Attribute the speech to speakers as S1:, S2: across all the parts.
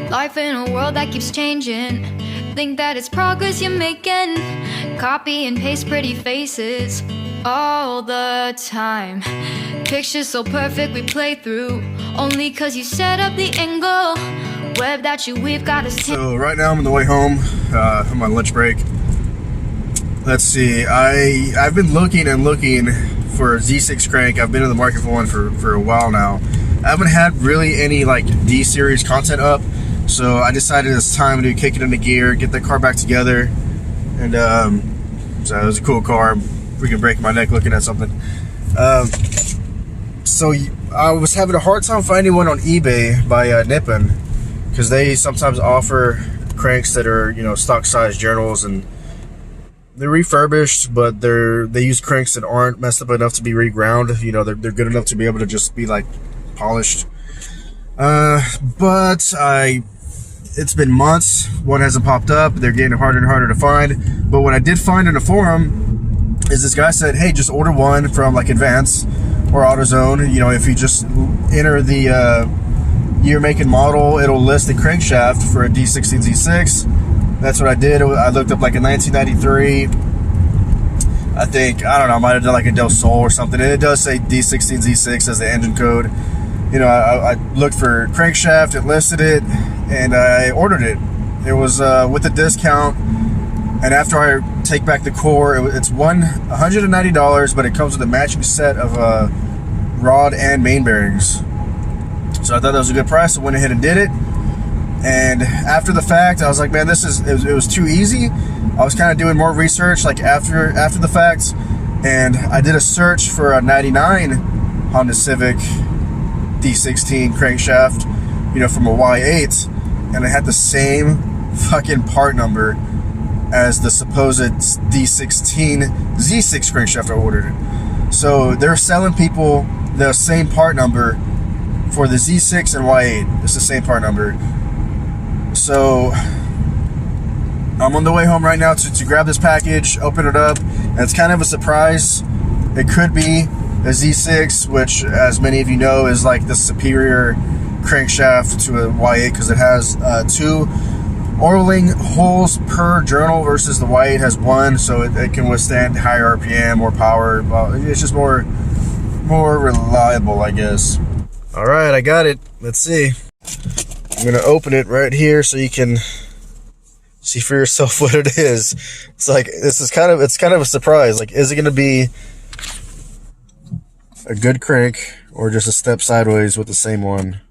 S1: Life in a world that keeps changing. Think that it's progress you're making. Copy and paste pretty faces all the time. Pictures so perfect we play through, only cause you set up the angle. Web that you we've got us.
S2: So right now I'm on the way home. I'm on lunch break. Let's see. I've been looking for a Z6 crank. I've been in the market for one for a while now. I haven't had really any like D series content up, so I decided it's time to kick it into gear, get the car back together, and so it was a cool car. I'm freaking breaking my neck looking at something. So I was having a hard time finding one on eBay by Nippon, because they sometimes offer cranks that are, you know, stock size journals, and they're refurbished, but they use cranks that aren't messed up enough to be reground. You know, they're good enough to be able to just be like polished. But it's been months, one hasn't popped up. They're getting harder and harder to find. But what I did find in a forum is this guy said, hey, just order one from like Advance or AutoZone. You know, if you just enter the year, make, and model, it'll list the crankshaft for a D16Z6. That's what I did. I looked up like a 1993, I think, I don't know, I might have done like a Del Sol or something, and it does say D16Z6 as the engine code. You know, I looked for crankshaft, it listed it, and I ordered it. It was with a discount, and after I take back the core, it's $190, but it comes with a matching set of rod and main bearings. So I thought that was a good price. I went ahead and did it. And after the fact, I was like, man, it was too easy. I was kind of doing more research like after the fact, and I did a search for a 99 Honda Civic D16 crankshaft, you know, from a Y8, and it had the same fucking part number as the supposed D16Z6 crankshaft I ordered. So they're selling people the same part number for the Z6 and Y8. It's the same part number. So I'm on the way home right now to grab this package, open it up, and it's kind of a surprise. It could be a Z6, which, as many of you know, is like the superior crankshaft to a Y8 because it has 2 oiling holes per journal versus the Y8 has 1, so it can withstand higher RPM, more power. It's just more reliable, I guess. All right, I got it. Let's see. I'm gonna open it right here so you can see for yourself what it is. It's like, it's kind of a surprise. Like, is it gonna be a good crank or just a step sideways with the same one?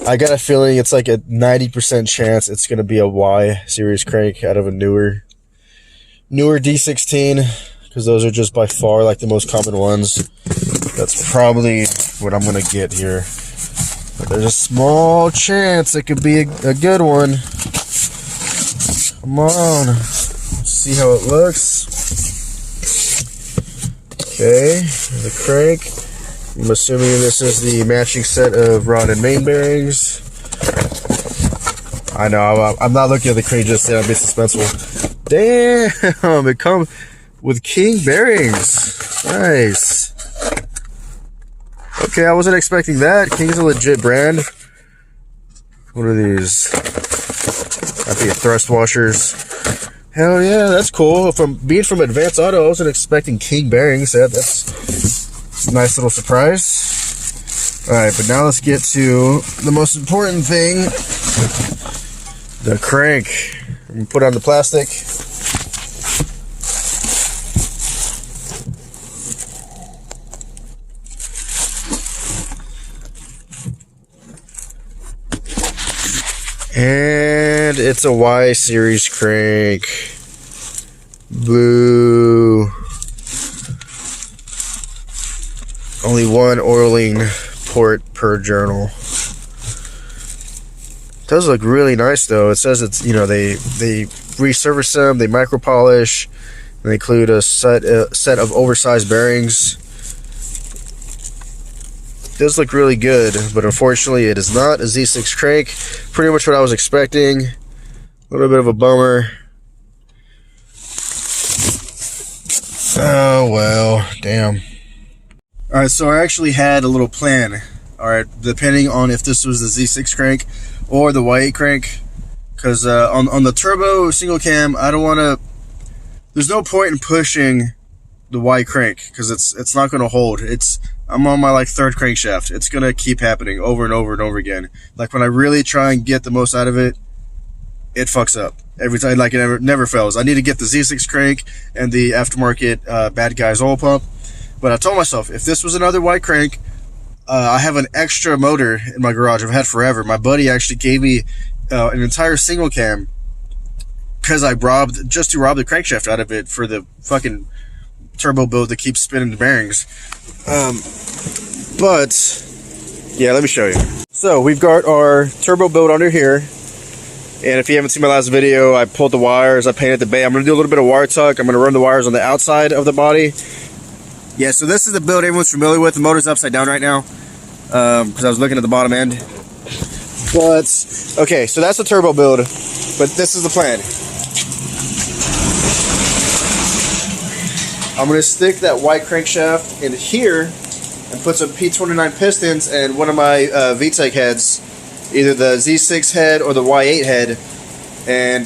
S2: I got a feeling it's like a 90% chance it's going to be a Y series crank out of a newer D16, because those are just by far like the most common ones. That's probably what I'm going to get here. But there's a small chance it could be a good one. Come on. Let's see how it looks. Okay, the crank. I'm assuming this is the matching set of rod and main bearings. I know, I'm not looking at the crank just yet. I'm being suspenseful. Damn, it comes with King bearings. Nice. Okay, I wasn't expecting that. King's a legit brand. What are these? I think thrust washers. Hell yeah, that's cool. Being from Advanced Auto, I wasn't expecting King bearings. That's a nice little surprise. Alright, but now let's get to the most important thing. The crank. I'm going to put on the plastic. And it's a Y series crank. Boo. Only 1 oiling port per journal. It does look really nice though. It says it's, you know, they resurface them, they micro polish, and they include a set of oversized bearings. It does look really good, but unfortunately it is not a Z6 crank. Pretty much what I was expecting. A little bit of a bummer. Oh, well, damn. Alright, so I actually had a little plan. Alright, depending on if this was the Z6 crank or the Y8 crank. Because on the turbo single cam, I don't want to... There's no point in pushing the Y crank because it's not going to hold. I'm on my like third crankshaft. It's going to keep happening over and over and over again. Like when I really try and get the most out of it, it fucks up every time. Like it never fails. I need to get the Z6 crank and the aftermarket Bad Guys oil pump. But I told myself, if this was another Y crank, I have an extra motor in my garage I've had forever. My buddy actually gave me an entire single cam because I robbed the crankshaft out of it for the fucking turbo build that keeps spinning the bearings. But yeah, let me show you. So we've got our turbo build under here, and if you haven't seen my last video, I pulled the wires, I painted the bay. I'm gonna do a little bit of wire tuck. I'm gonna run the wires on the outside of the body. Yeah, so this is the build everyone's familiar with. The motor's upside down right now because I was looking at the bottom end. But okay, so that's the turbo build, but this is the plan. I'm going to stick that white crankshaft in here and put some P29 pistons and one of my VTEC heads, either the Z6 head or the Y8 head, and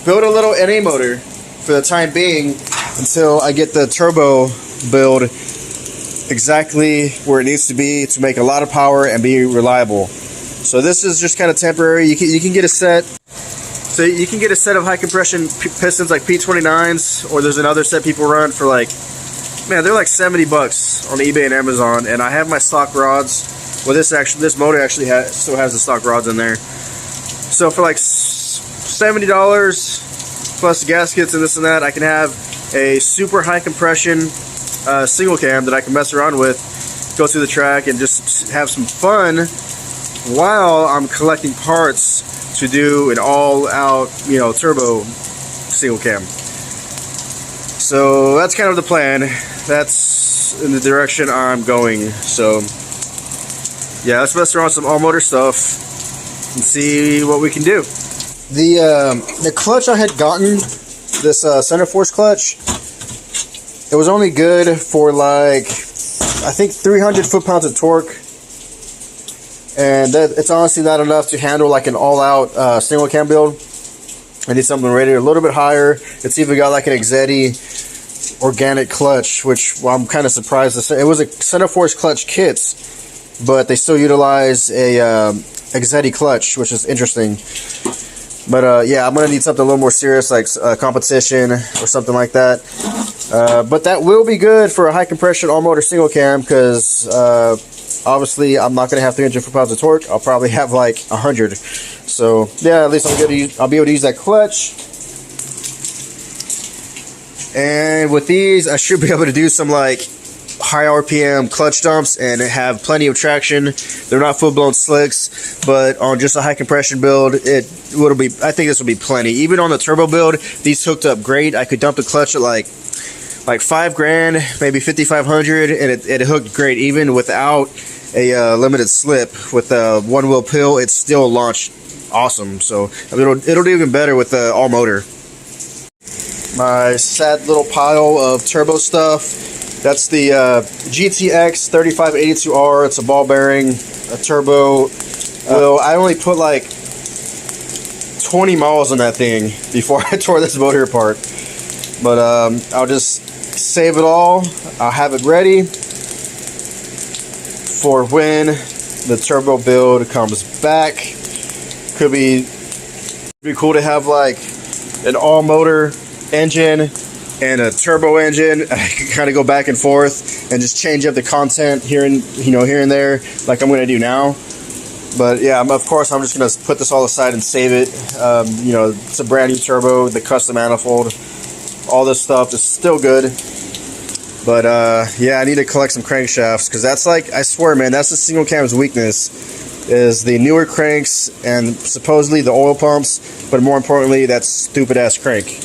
S2: build a little NA motor for the time being until I get the turbo build exactly where it needs to be to make a lot of power and be reliable. So this is just kind of temporary. You can get a set. So you can get a set of high compression pistons like P29s, or there's another set people run for like, man, they're like 70 bucks on eBay and Amazon. And I have my stock rods. Well, this motor actually still has the stock rods in there. So for like $70 plus gaskets and this and that, I can have a super high compression single cam that I can mess around with, go through the track and just have some fun while I'm collecting parts to do an all-out, turbo single cam. So that's kind of the plan. That's in the direction I'm going. So yeah, let's mess around with some all-motor stuff and see what we can do. The clutch I had gotten, this center force clutch, it was only good for like, I think 300 foot-pounds of torque. And it's honestly not enough to handle like an all-out single cam build. I need something rated a little bit higher. It's even got like an Exedi organic clutch, which, well, I'm kind of surprised to say. It was a center force clutch kits, but they still utilize a Exedi clutch, which is interesting. But yeah, I'm gonna need something a little more serious, like competition or something like that. But that will be good for a high compression all-motor single cam because obviously I'm not gonna have 300 foot-pounds of torque. I'll probably have like 100. So yeah, at least I'll be able to use that clutch. And with these, I should be able to do some like high RPM clutch dumps and have plenty of traction. They're not full-blown slicks, but on just a high compression build, I think this will be plenty. Even on the turbo build, these hooked up great. I could dump the clutch at like $5,000, maybe $5,500, and it hooked great even without a limited slip. With a one-wheel pill, it still launched awesome. So it'll do even better with the all motor. My sad little pile of turbo stuff. That's the GTX 3582R. It's a ball bearing, a turbo. I only put like 20 miles on that thing before I tore this motor apart. But I'll just save it all. I'll have it ready for when the turbo build comes back. Could be cool to have like an all motor engine and a turbo engine. I can kind of go back and forth and just change up the content here and there, like I'm going to do now. But yeah, of course, I'm just going to put this all aside and save it. It's a brand new turbo, the custom manifold, all this stuff is still good. But yeah, I need to collect some crankshafts because that's like, I swear, man, that's the single cam's weakness, is the newer cranks and supposedly the oil pumps, but more importantly, that stupid ass crank.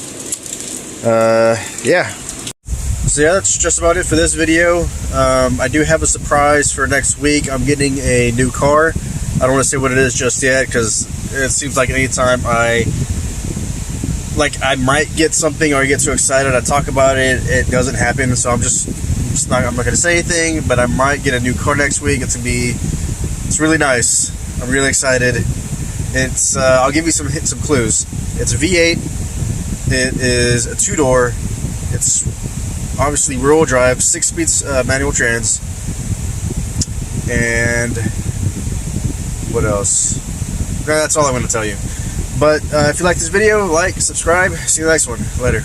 S2: Yeah. So yeah, that's just about it for this video. I do have a surprise for next week. I'm getting a new car. I don't want to say what it is just yet because it seems like anytime I like I might get something or I get too excited, I talk about it, it doesn't happen, so I'm not gonna say anything, but I might get a new car next week. It's really nice. I'm really excited. It's I'll give you some clues. It's a V8. It is a 2-door. It's obviously rear-wheel drive, 6-speed manual trans. And what else? No, that's all I'm going to tell you. But if you like this video, like, subscribe. See you in the next one. Later.